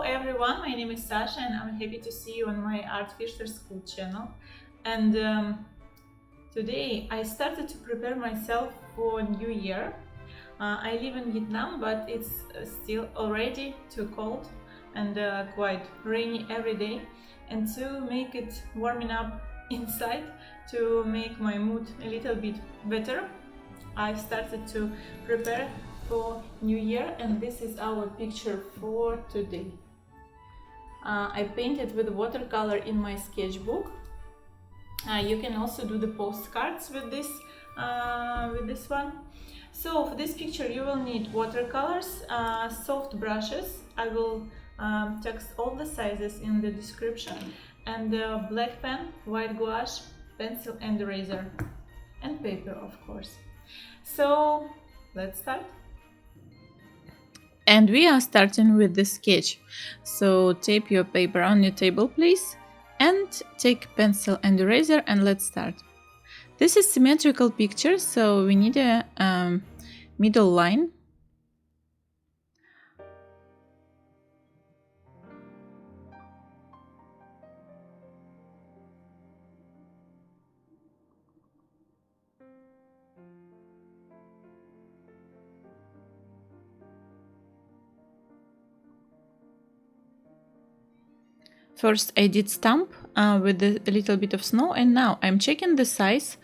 everyone, my name is Sasha and I'm happy to see you on my Art Fishler School channel. And today I started to prepare myself for New Year. I live in Vietnam, but it's still already too cold and quite rainy every day. And to make it warming up inside, to make my mood a little bit better, I started to prepare for New Year, and this is our picture for today. I painted with watercolor in my sketchbook. You can also do the postcards with this one. So for this picture you will need watercolors, soft brushes. I will text all the sizes in the description, and black pen, white gouache, pencil and eraser, and paper, of course. So let's start. And we are starting with the sketch. So tape your paper on your table, please, and take pencil and eraser and let's start. This is symmetrical picture, so we need a middle line. First I did stamp with a little bit of snow, and now I'm checking the size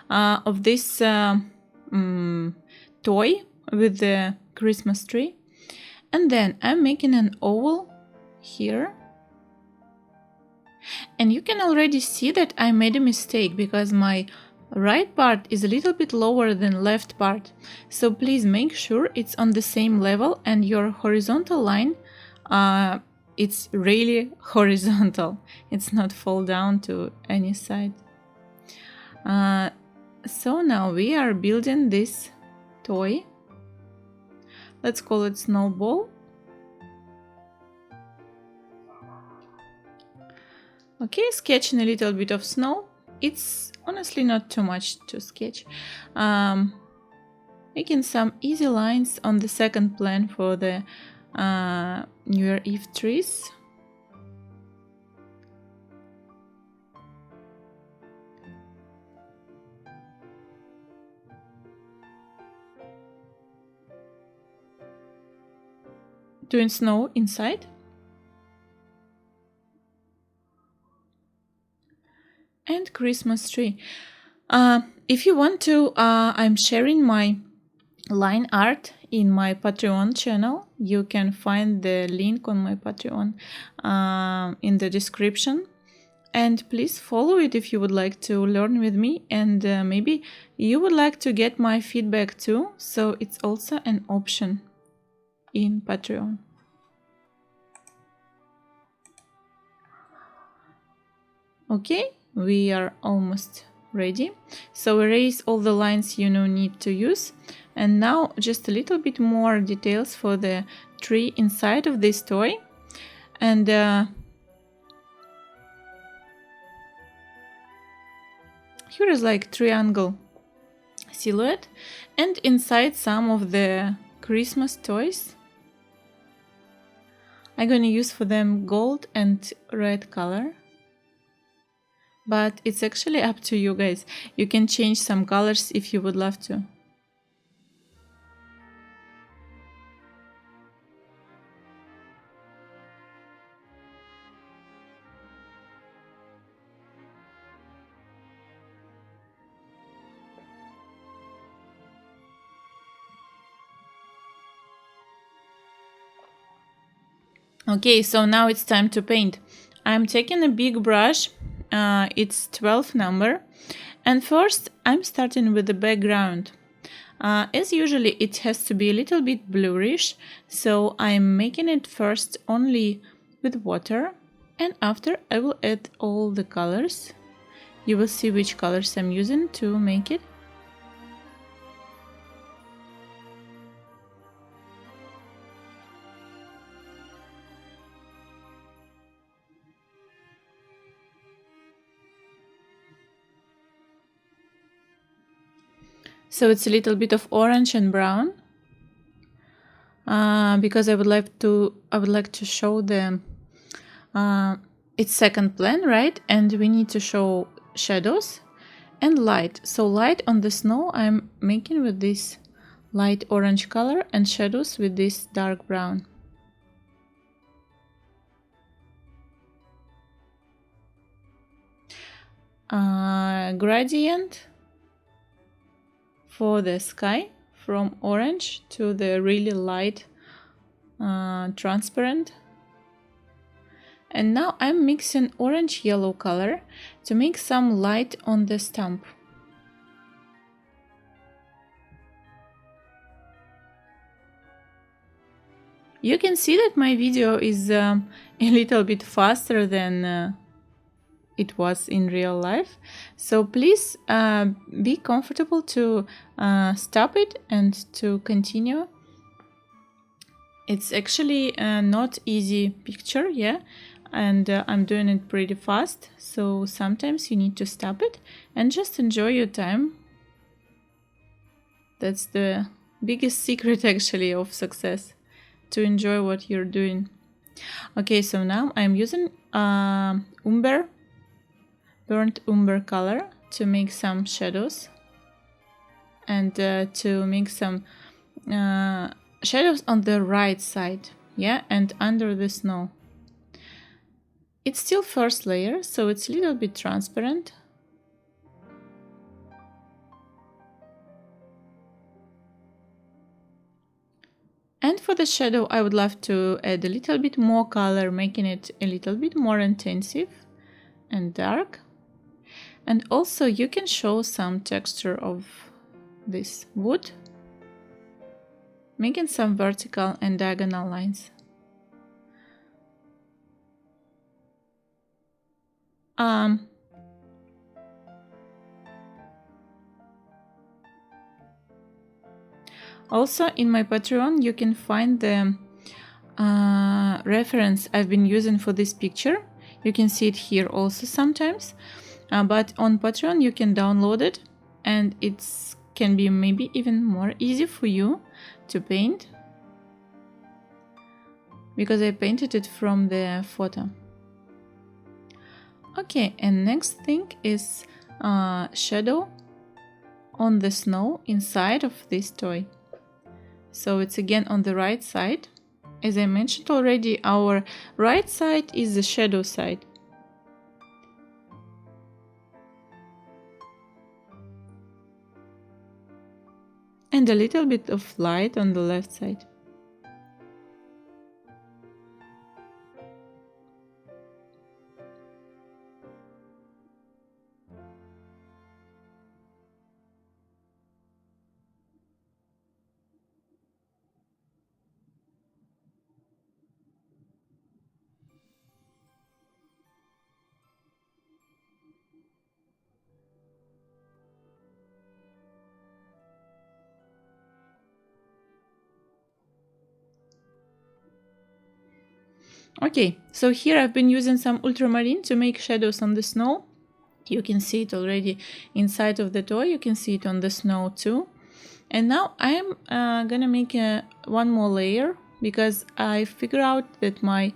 of this toy with the Christmas tree, and then I'm making an oval here. And you can already see that I made a mistake because my right part is a little bit lower than left part. So please make sure it's on the same level and your horizontal line it's really horizontal. It's not fall down to any side. So now we are building this toy. Let's call it Snowball. Okay, sketching a little bit of snow. It's honestly not too much to sketch. Making some easy lines on the second plan for the New Year Eve trees. Doing snow inside. And Christmas tree. If you want to, I'm sharing my line art in my Patreon channel. You can find the link on my Patreon in the description, and please follow it if you would like to learn with me, and maybe you would like to get my feedback too, so it's also an option in Patreon. Okay, we are almost ready. So erase all the lines you no need to use. And now just a little bit more details for the tree inside of this toy. And here is like triangle silhouette, and inside some of the Christmas toys. I'm gonna use for them gold and red color. But it's actually up to you guys. You can change some colors if you would love to. Okay, so now it's time to paint. I'm taking a big brush. It's 12 number, and first I'm starting with the background. As usually it has to be a little bit bluish, so I'm making it first only with water, and after I will add all the colors. You will see which colors I'm using to make it. So it's a little bit of orange and brown. because I would like to show the it's second plan, right? And we need to show shadows and light. So light on the snow I'm making with this light orange color and shadows with this dark brown. Gradient for the sky from orange to the really light transparent. And now I'm mixing orange yellow color to make some light on the stump. You can see that my video is a little bit faster than it was in real life. So please be comfortable to stop it and to continue. It's actually not easy picture, yeah, and I'm doing it pretty fast. So sometimes you need to stop it and just enjoy your time. That's the biggest secret actually of success, to enjoy what you're doing. Okay, so now I'm using burnt umber color to make some shadows and to make some shadows on the right side, yeah, and under the snow. It's still first layer, so it's a little bit transparent. And for the shadow, I would love to add a little bit more color, making it a little bit more intensive and dark. And also you can show some texture of this wood, making some vertical and diagonal lines. Also in my Patreon you can find the reference I've been using for this picture. You can see it here also sometimes, but on Patreon you can download it and it can be maybe even more easy for you to paint, because I painted it from the photo. Okay, and next thing is shadow on the snow inside of this toy. So it's again on the right side. As I mentioned already, our right side is the shadow side. And a little bit of light on the left side. Okay, so here I've been using some ultramarine to make shadows on the snow. You can see it already inside of the toy, you can see it on the snow too. And now I'm gonna make one more layer, because I figured out that my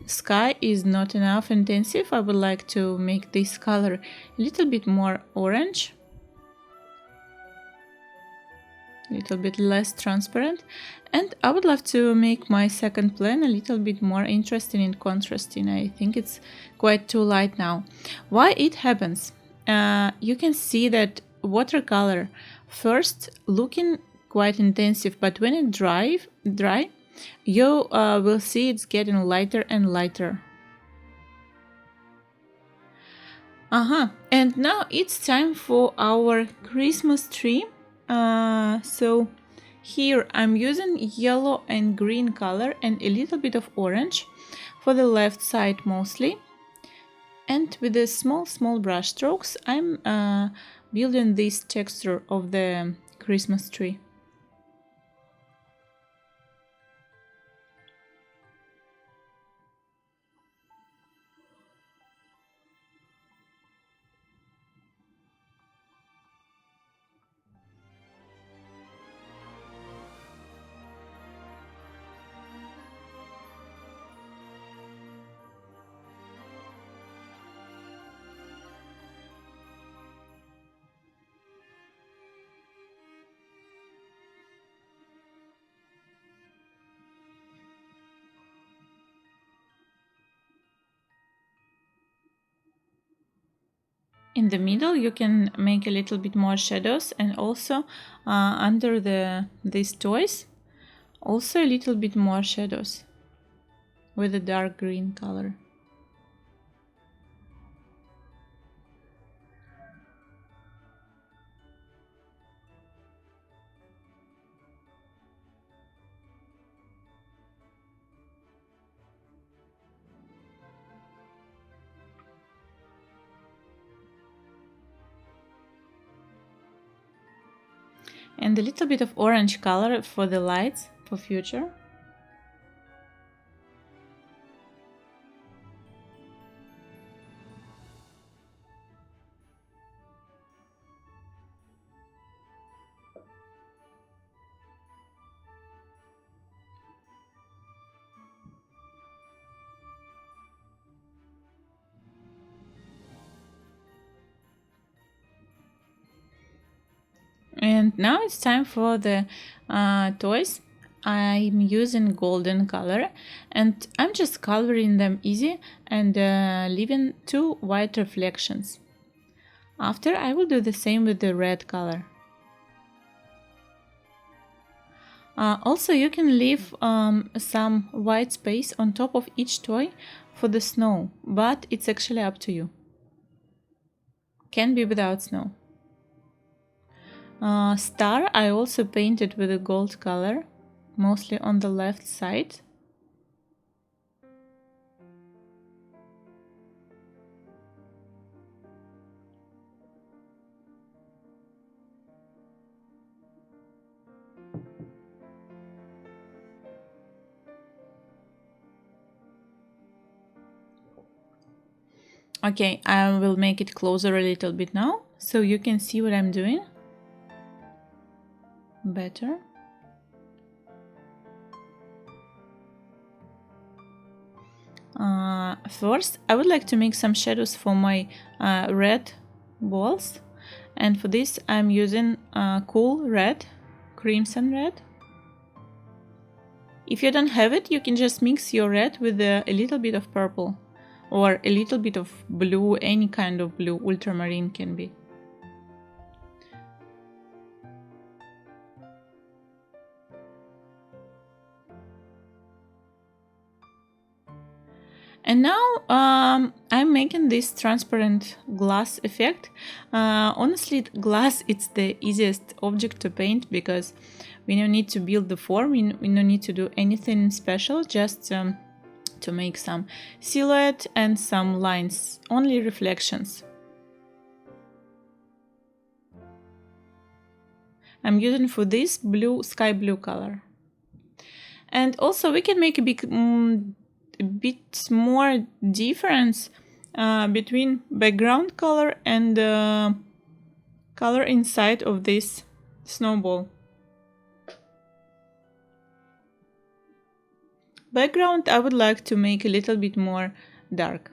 sky is not enough intensive. I would like to make this color a little bit more orange, a little bit less transparent, and I would love to make my second plan a little bit more interesting and contrasting. I think it's quite too light now. Why it happens? You can see that watercolor first looking quite intensive, but when it dry, you will see it's getting lighter and lighter. And now it's time for our Christmas tree. So here I'm using yellow and green color and a little bit of orange for the left side mostly. And with the small brush strokes, I'm building this texture of the Christmas tree. In the middle you can make a little bit more shadows, and also under these toys also a little bit more shadows with a dark green color. And a little bit of orange color for the lights for future. And now it's time for the toys. I'm using golden color, and I'm just coloring them easy and leaving 2 white reflections. After, I will do the same with the red color. Also, you can leave some white space on top of each toy for the snow, but it's actually up to you. Can be without snow. Star I also painted with a gold color, mostly on the left side. Okay, I will make it closer a little bit now, so you can see what I'm doing better. First, I would like to make some shadows for my red balls, and for this I'm using cool red, crimson red. If you don't have it, you can just mix your red with a little bit of purple or a little bit of blue, any kind of blue, ultramarine can be. And now I'm making this transparent glass effect. Honestly, glass it's the easiest object to paint because we don't need to build the form, we don't need to do anything special, just to make some silhouette and some lines, only reflections. I'm using for this blue, sky blue color. And also we can make a bit more difference between background color and color inside of this snowball. Background I would like to make a little bit more dark.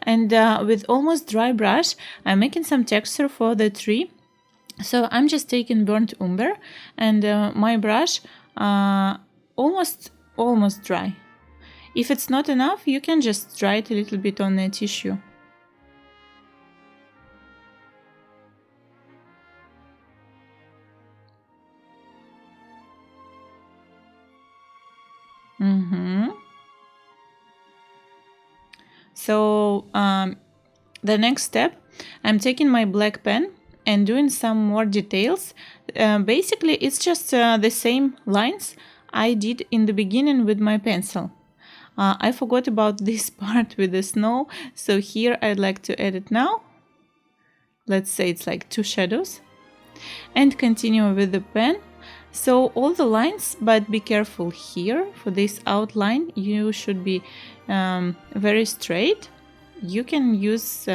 And with almost dry brush, I'm making some texture for the tree. So I'm just taking burnt umber, and my brush almost dry. If it's not enough, you can just dry it a little bit on a tissue. So the next step, I'm taking my black pen and doing some more details. Basically, it's just the same lines I did in the beginning with my pencil. I forgot about this part with the snow, so here I'd like to add it now. Let's say it's like 2 shadows. And continue with the pen. So all the lines, but be careful here for this outline, you should be very straight, you can use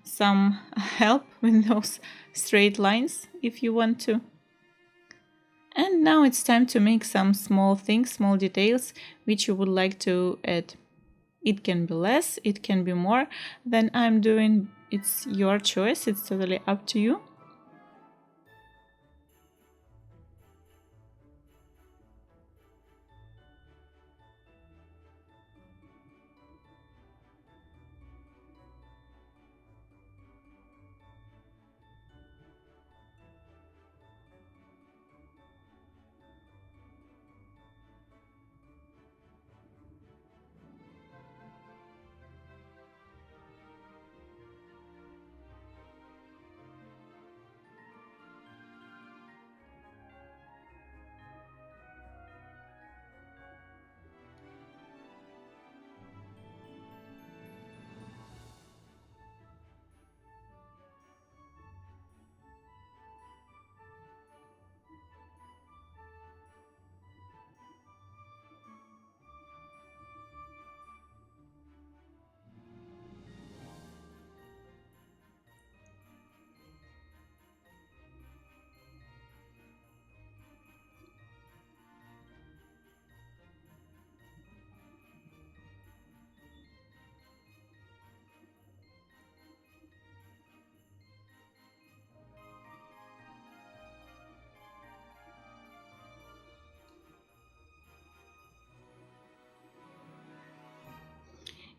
some help with those straight lines if you want to. And now it's time to make some small things, small details which you would like to add. It can be less, it can be more than I'm doing. It's your choice, it's totally up to you.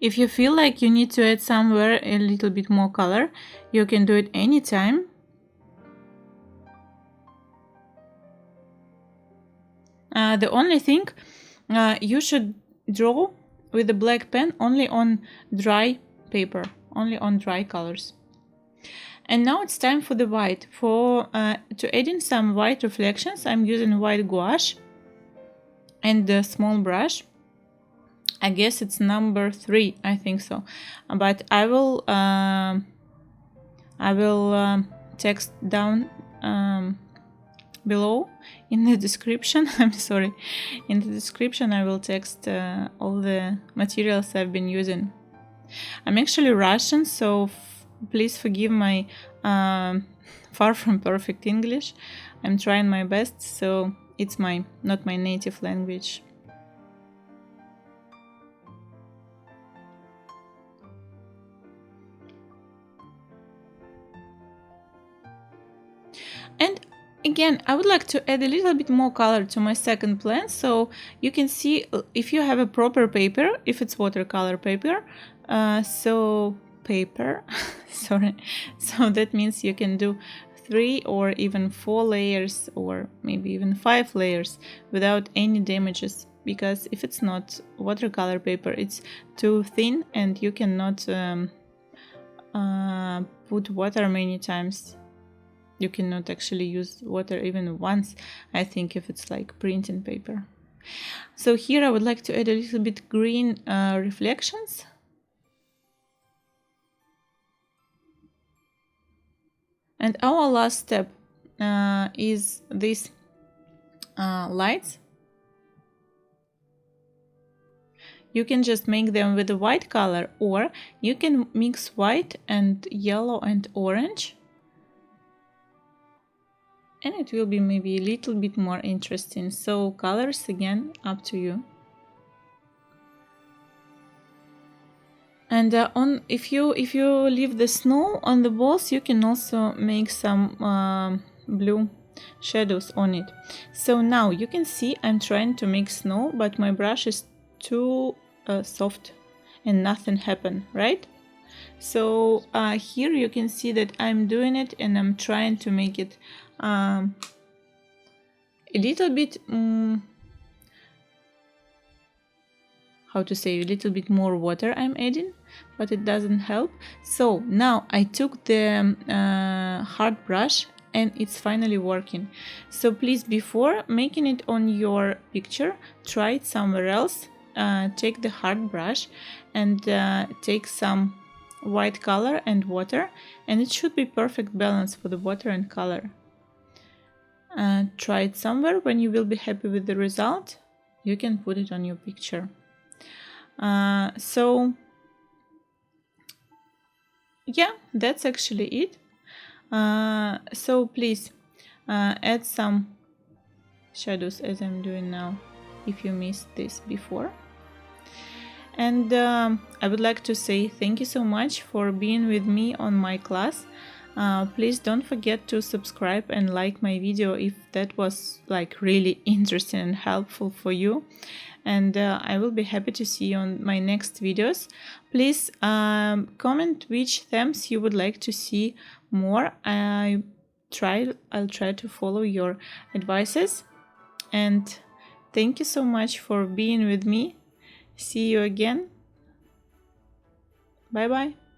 If you feel like you need to add somewhere a little bit more color, you can do it anytime. The only thing, you should draw with a black pen only on dry paper, only on dry colors. And now it's time for the white. To add in some white reflections, I'm using white gouache and the small brush. I guess it's number 3, I think so. But I will text down below in the description. I'm sorry. In the description, I will text all the materials I've been using. I'm actually Russian, so please forgive my far from perfect English. I'm trying my best, so it's not my native language. And again, I would like to add a little bit more color to my second plan, so you can see if you have a proper paper, if it's watercolor paper, sorry, so that means you can do 3 or even 4 layers or maybe even 5 layers without any damages, because if it's not watercolor paper, it's too thin and you cannot put water many times. You cannot actually use water even once, I think, if it's like printing paper. So here I would like to add a little bit green reflections. And our last step is these lights. You can just make them with a white color, or you can mix white and yellow and orange. And it will be maybe a little bit more interesting. So colors, again, up to you. And if you leave the snow on the balls, you can also make some blue shadows on it. So now you can see I'm trying to make snow, but my brush is too soft and nothing happened, right? So here you can see that I'm doing it and I'm trying to make it a little bit, how to say, a little bit more water I'm adding, but it doesn't help. So now I took the hard brush and it's finally working. So please, before making it on your picture, try it somewhere else. Take the hard brush and take some white color and water, and it should be perfect balance for the water and color. Try it somewhere. When you will be happy with the result, you can put it on your picture. So yeah, that's actually it. So please add some shadows as I'm doing now if you missed this before. And I would like to say thank you so much for being with me on my class. Please don't forget to subscribe and like my video if that was like really interesting and helpful for you. And I will be happy to see you on my next videos. Please comment which themes you would like to see more. I'll try to follow your advices. And thank you so much for being with me. See you again. Bye bye.